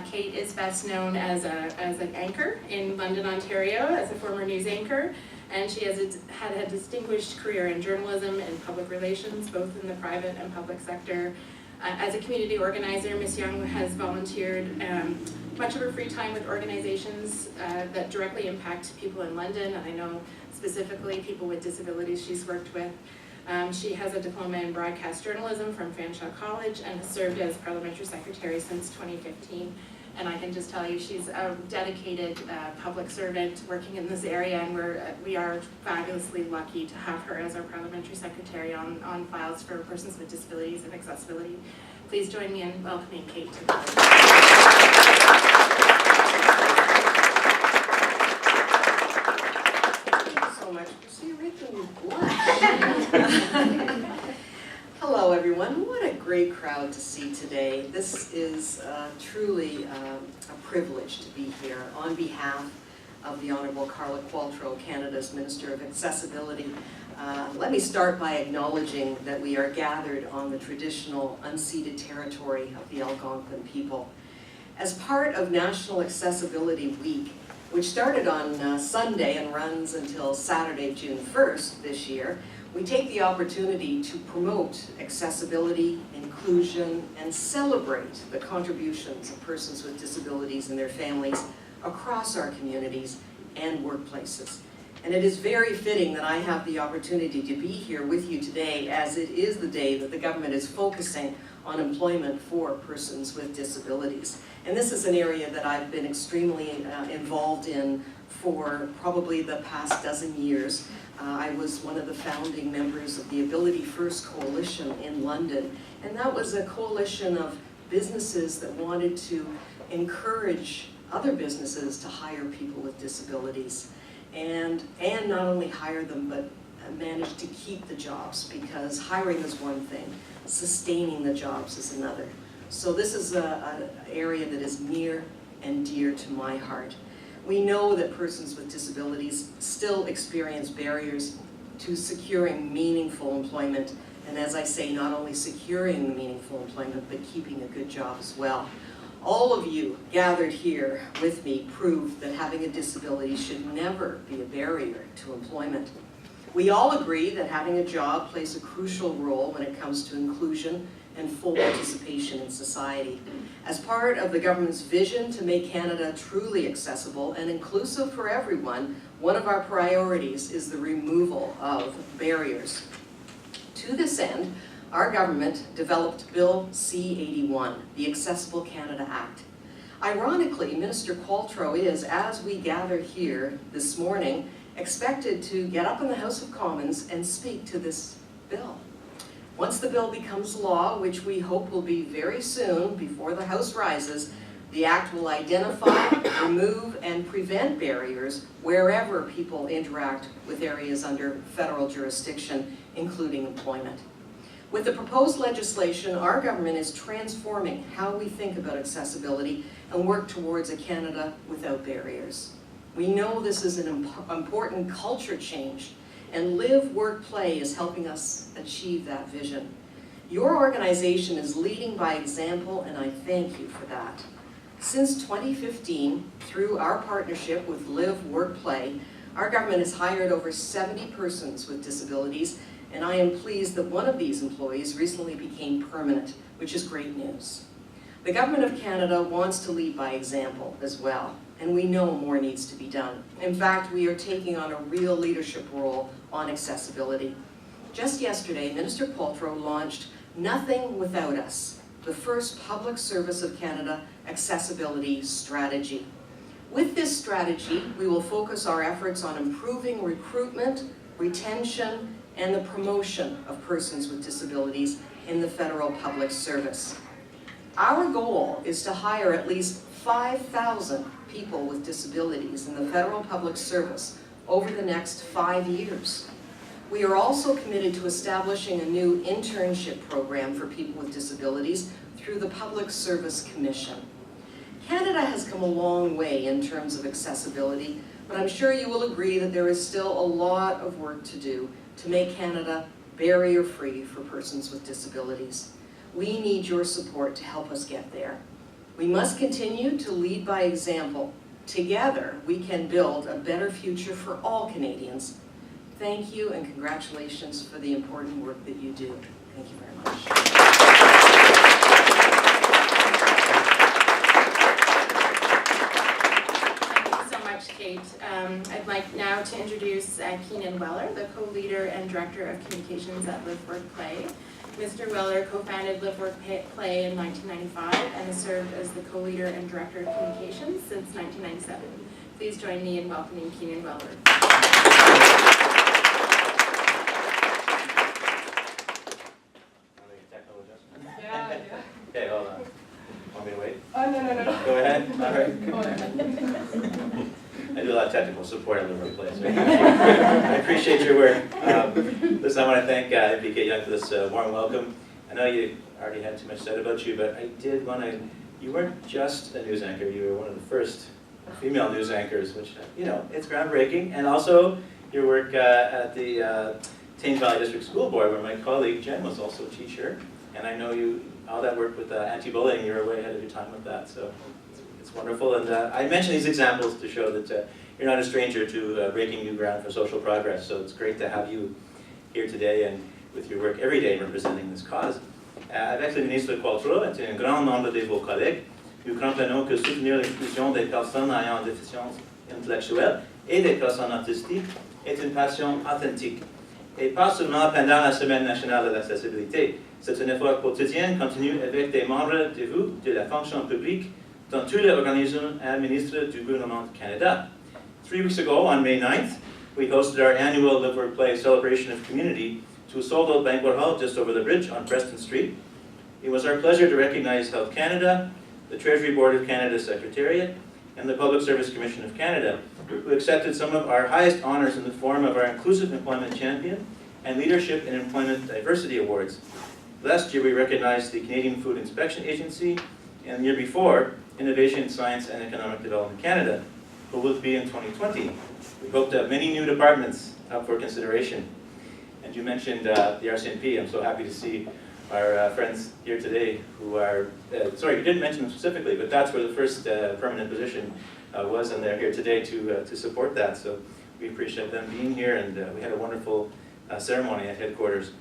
Kate is best known as an anchor in London, Ontario, as a former news anchor, and she had a distinguished career in journalism and public relations, both in the private and public sector. As a community organizer, Ms. Young has volunteered much of her free time with organizations that directly impact people in London, and I know specifically people with disabilities she's worked with. She has a diploma in broadcast journalism from Fanshawe College and has served as Parliamentary Secretary since 2015. And I can just tell you she's a dedicated public servant working in this area, and we are fabulously lucky to have her as our Parliamentary Secretary on files for persons with disabilities and accessibility. Please join me in welcoming Kate to the podium. See, you're making me blush. Hello, everyone. What a great crowd to see today. This is truly a privilege to be here on behalf of the Honourable Carla Qualtrough, Canada's Minister of Accessibility. Let me start by acknowledging that we are gathered on the traditional unceded territory of the Algonquin people. As part of National Accessibility Week, which started on Sunday and runs until Saturday, June 1st this year, we take the opportunity to promote accessibility, inclusion, and celebrate the contributions of persons with disabilities and their families across our communities and workplaces. And it is very fitting that I have the opportunity to be here with you today, as it is the day that the government is focusing on employment for persons with disabilities. And this is an area that I've been extremely involved in for probably the past dozen years. I was one of the founding members of the Ability First Coalition in London, and that was a coalition of businesses that wanted to encourage other businesses to hire people with disabilities, and not only hire them, but manage to keep the jobs, because hiring is one thing, sustaining the jobs is another. So this is an area that is near and dear to my heart. We know that persons with disabilities still experience barriers to securing meaningful employment, and as I say, not only securing the meaningful employment, but keeping a good job as well. All of you gathered here with me prove that having a disability should never be a barrier to employment. We all agree that having a job plays a crucial role when it comes to inclusion and full participation in society. As part of the government's vision to make Canada truly accessible and inclusive for everyone, one of our priorities is the removal of barriers. To this end, our government developed Bill C-81, the Accessible Canada Act. Ironically, Minister Qualtrough is, as we gather here this morning, expected to get up in the House of Commons and speak to this bill. Once the bill becomes law, which we hope will be very soon before the House rises, the Act will identify, remove, and prevent barriers wherever people interact with areas under federal jurisdiction, including employment. With the proposed legislation, our government is transforming how we think about accessibility and work towards a Canada without barriers. We know this is an important culture change, and LiveWorkPlay is helping us achieve that vision. Your organization is leading by example, and I thank you for that. Since 2015, through our partnership with LiveWorkPlay, our government has hired over 70 persons with disabilities, and I am pleased that one of these employees recently became permanent, which is great news. The Government of Canada wants to lead by example as well, and we know more needs to be done. In fact, we are taking on a real leadership role on accessibility. Just yesterday, Minister Qualtrough launched Nothing Without Us, the first public service of Canada accessibility strategy. With this strategy, we will focus our efforts on improving recruitment, retention, and the promotion of persons with disabilities in the federal public service. Our goal is to hire at least 5,000 people with disabilities in the federal public service over the next 5 years. We are also committed to establishing a new internship program for people with disabilities through the Public Service Commission. Canada has come a long way in terms of accessibility, but I'm sure you will agree that there is still a lot of work to do to make Canada barrier-free for persons with disabilities. We need your support to help us get there. We must continue to lead by example. Together, we can build a better future for all Canadians. Thank you and congratulations for the important work that you do. Thank you very much. Thank you so much, Kate. I'd like now to introduce Keenan Wellar, the co-leader and director of communications at LiveWorkPlay. Mr. Wellar co-founded LiveWorkPlay in 1995 and has served as the co-leader and director of communications since 1997. Please join me in welcoming Keenan Wellar. Okay, hold on. Want me to wait? Oh, no. Go ahead. All right. Go ahead. I do a lot of technical support at LiveWorkPlay, so I appreciate your work. Listen, I want to thank MPK Young for this warm welcome. I know you already had too much said about you, but I did want to, you weren't just a news anchor, you were one of the first female news anchors, which, you know, it's groundbreaking. And also your work at the Thames Valley District School Board, where my colleague Jen was also a teacher. And I know you, all that work with anti-bullying, you were way ahead of your time with that, so it's wonderful. And I mention these examples to show that you're not a stranger to breaking new ground for social progress, so it's great to have you here today and with your work every day representing this cause. Avec le ministre Qualtrough et un grand nombre de vos collègues, nous comprenons que soutenir l'inclusion des personnes ayant déficience intellectuelle et des personnes autistiques est une passion authentique. Et pas seulement pendant la Semaine nationale de l'accessibilité. C'est un effort quotidien continu avec des membres de vous, de la fonction publique, dans tous les organismes administrés du gouvernement du Canada. 3 weeks ago, on May 9th, we hosted our annual LiveWorkPlay Celebration of Community to a sold-out banquet hall just over the bridge on Preston Street. It was our pleasure to recognize Health Canada, the Treasury Board of Canada's Secretariat, and the Public Service Commission of Canada, who accepted some of our highest honors in the form of our Inclusive Employment Champion and Leadership in Employment Diversity Awards. Last year we recognized the Canadian Food Inspection Agency, and the year before, Innovation, Science and Economic Development Canada, who will be in 2020. We hope to have many new departments up for consideration. And you mentioned the RCMP. I'm so happy to see our friends here today who are, sorry, you didn't mention them specifically, but that's where the first permanent position was, and they're here today to support that. So we appreciate them being here, and we had a wonderful ceremony at headquarters.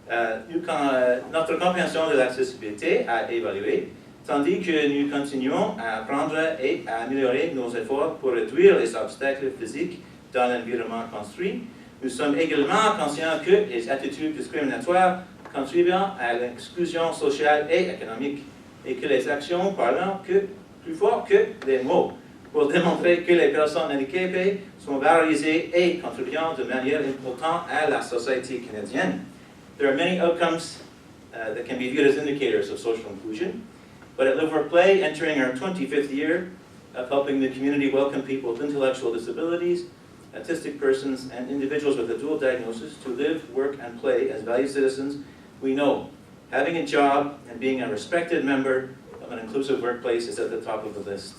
Notre compréhension de l'accessibilité a évolué, tandis que nous continuons à apprendre et à améliorer nos efforts pour réduire les obstacles physiques dans l'environnement construit. Nous sommes également conscients que les attitudes discriminatoires contribuent à l'exclusion sociale et économique, et que les actions parlent plus fort que les mots, pour démontrer que les personnes handicapées sont valorisées et contribuent de manière importante à la société canadienne. There are many outcomes that can be viewed as indicators of social inclusion, but at LiveWorkPlay, entering our 25th year of helping the community welcome people with intellectual disabilities, autistic persons, and individuals with a dual diagnosis to live, work, and play as valued citizens, we know having a job and being a respected member of an inclusive workplace is at the top of the list.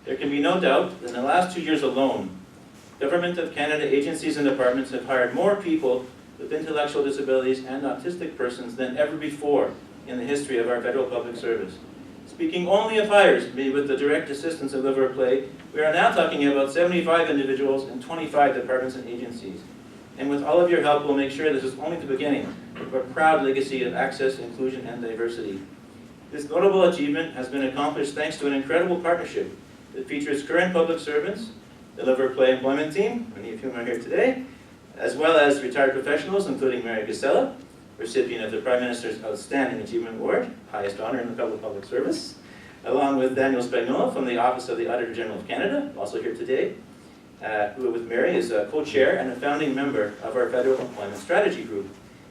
There can be no doubt that in the last 2 years alone, Government of Canada agencies and departments have hired more people with intellectual disabilities and autistic persons than ever before in the history of our federal public service. Speaking only of hires made with the direct assistance of LiveWorkPlay, we are now talking about 75 individuals in 25 departments and agencies. And with all of your help, we'll make sure this is only the beginning of a proud legacy of access, inclusion, and diversity. This notable achievement has been accomplished thanks to an incredible partnership that features current public servants, the LiveWorkPlay employment team, many of whom are here today, as well as retired professionals, including Mary Gusella, recipient of the Prime Minister's Outstanding Achievement Award, highest honor in the public service, along with Daniel Spagnola from the Office of the Auditor General of Canada, also here today, who with Mary is a co-chair and a founding member of our Federal Employment Strategy Group.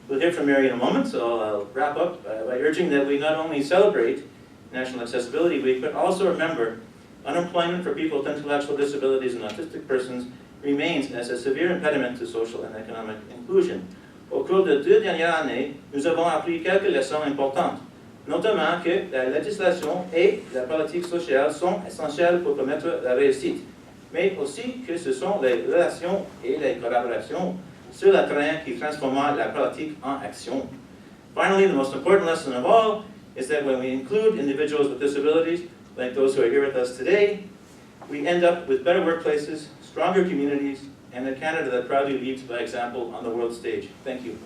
We'll hear from Mary in a moment, so I'll wrap up by urging that we not only celebrate National Accessibility Week, but also remember unemployment for people with intellectual disabilities and autistic persons remains as a severe impediment to social and economic inclusion. Au cours de 2 dernières années, nous avons appris quelques leçons importantes, notamment que la législation et la politique sociale sont essentielles pour permettre la réussite, mais aussi que ce sont les relations et les collaborations sur le terrain qui transforment la politique en action. Finally, the most important lesson of all is that when we include individuals with disabilities, like those who are here with us today, we end up with better workplaces, stronger communities, and a Canada that proudly leads by example on the world stage. Thank you.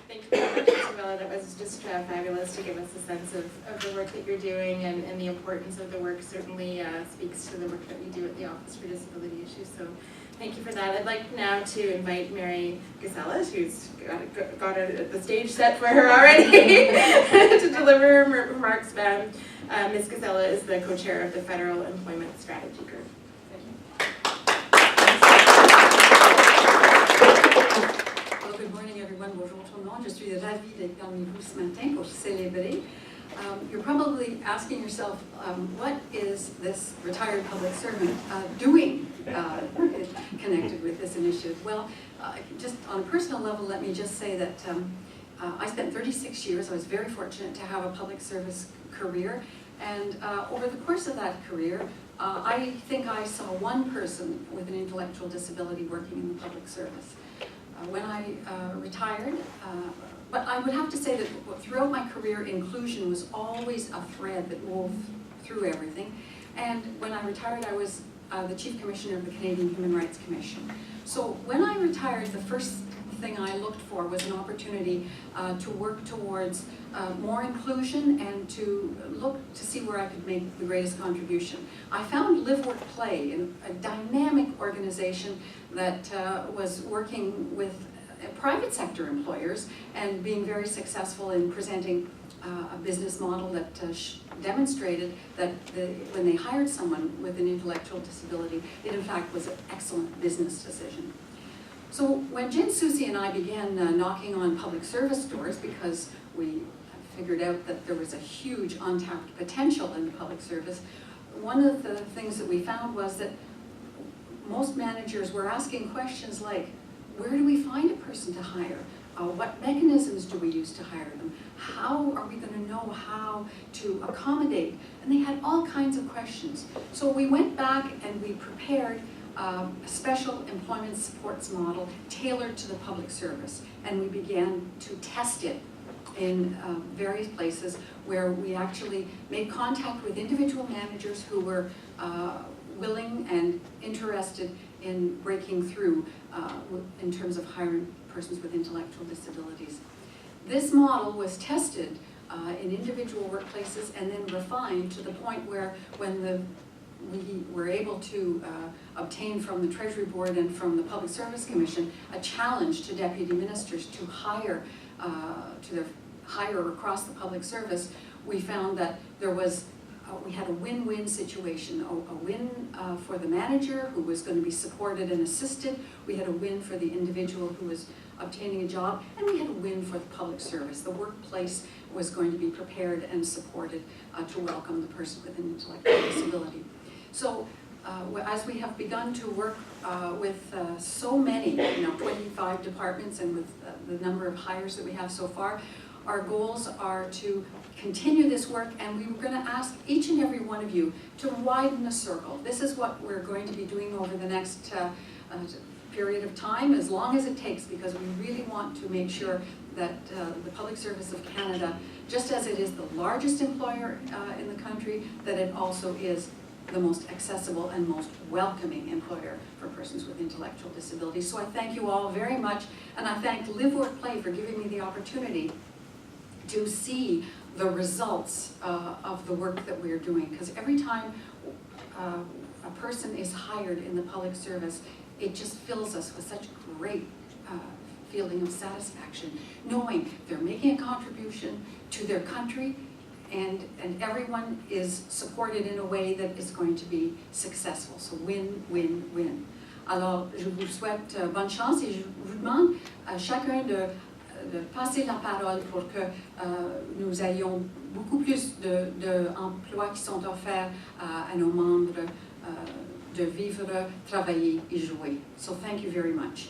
Thank you very much, Gusella. That was just fabulous to give us a sense of the work that you're doing, and the importance of the work certainly speaks to the work that we do at the Office for Disability Issues. So thank you for that. I'd like now to invite Mary Gusella, who's got the stage set for her already, to deliver her remarks. Ms. Gusella is the co-chair of the Federal Employment Strategy Group. Well, good morning, everyone. Bonjour tout le monde. Je suis ravie d'être parmi vous ce matin pour célébrer. You're probably asking yourself, what is this retired public servant doing connected with this initiative? Well, just on a personal level, let me just say that I spent 36 years. I was very fortunate to have a public service career, and over the course of that career, I think I saw one person with an intellectual disability working in the public service. When I retired, but I would have to say that throughout my career, inclusion was always a thread that wove through everything. And when I retired, I was the Chief Commissioner of the Canadian Human Rights Commission. So when I retired, the first thing I looked for was an opportunity to work towards more inclusion and to look to see where I could make the greatest contribution. I found LiveWorkPlay, a dynamic organization that was working with private sector employers and being very successful in presenting a business model that demonstrated that when they hired someone with an intellectual disability, it in fact was an excellent business decision. So when Jen, Susie, and I began knocking on public service doors, because we figured out that there was a huge untapped potential in the public service, one of the things that we found was that most managers were asking questions like, where do we find a person to hire? What mechanisms do we use to hire them? How are we going to know how to accommodate? And they had all kinds of questions. So we went back and we prepared a special employment supports model tailored to the public service. And we began to test it in various places where we actually made contact with individual managers who were willing and interested in breaking through in terms of hiring persons with intellectual disabilities. This model was tested in individual workplaces and then refined to the point where when we were able to obtain from the Treasury Board and from the Public Service Commission a challenge to deputy ministers to hire across the public service, we found that there was we had a win-win situation, a win for the manager who was going to be supported and assisted, we had a win for the individual who was obtaining a job, and we had a win for the public service. The workplace was going to be prepared and supported to welcome the person with an intellectual disability. So as we have begun to work with so many, 25 departments, and with the number of hires that we have so far, our goals are to continue this work, and we were going to ask each and every one of you to widen the circle. This is what we're going to be doing over the next period of time, as long as it takes, because we really want to make sure that the Public Service of Canada, just as it is the largest employer in the country, that it also is the most accessible and most welcoming employer for persons with intellectual disabilities. So I thank you all very much, and I thank LiveWorkPlay for giving me the opportunity to see the results of the work that we're doing. Because every time a person is hired in the public service, it just fills us with such great feeling of satisfaction, knowing they're making a contribution to their country, and everyone is supported in a way that is going to be successful. So win, win, win. Alors, je vous souhaite bonne chance et je vous demande à chacun de passer la parole pour que nous ayons beaucoup plus d'emplois qui sont offerts à nos membres de vivre, travailler et jouer. So thank you very much.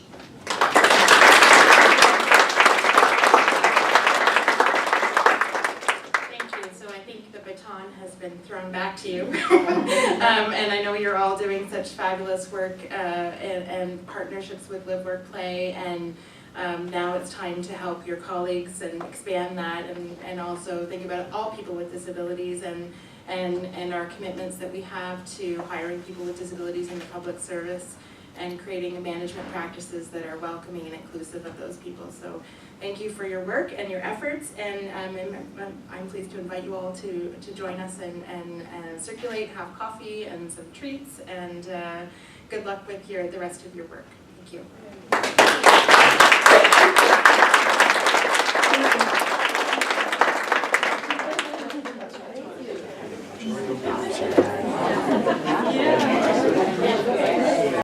Thank you. So I think the baton baton has been thrown back to you. And I know you're all doing such fabulous work and partnerships with LiveWorkPlay, and now it's time to help your colleagues and expand that, and also think about all people with disabilities and our commitments that we have to hiring people with disabilities in the public service and creating management practices that are welcoming and inclusive of those people. So thank you for your work and your efforts, and I'm pleased to invite you all to join us and circulate, have coffee and some treats, and good luck with the rest of your work. Thank you.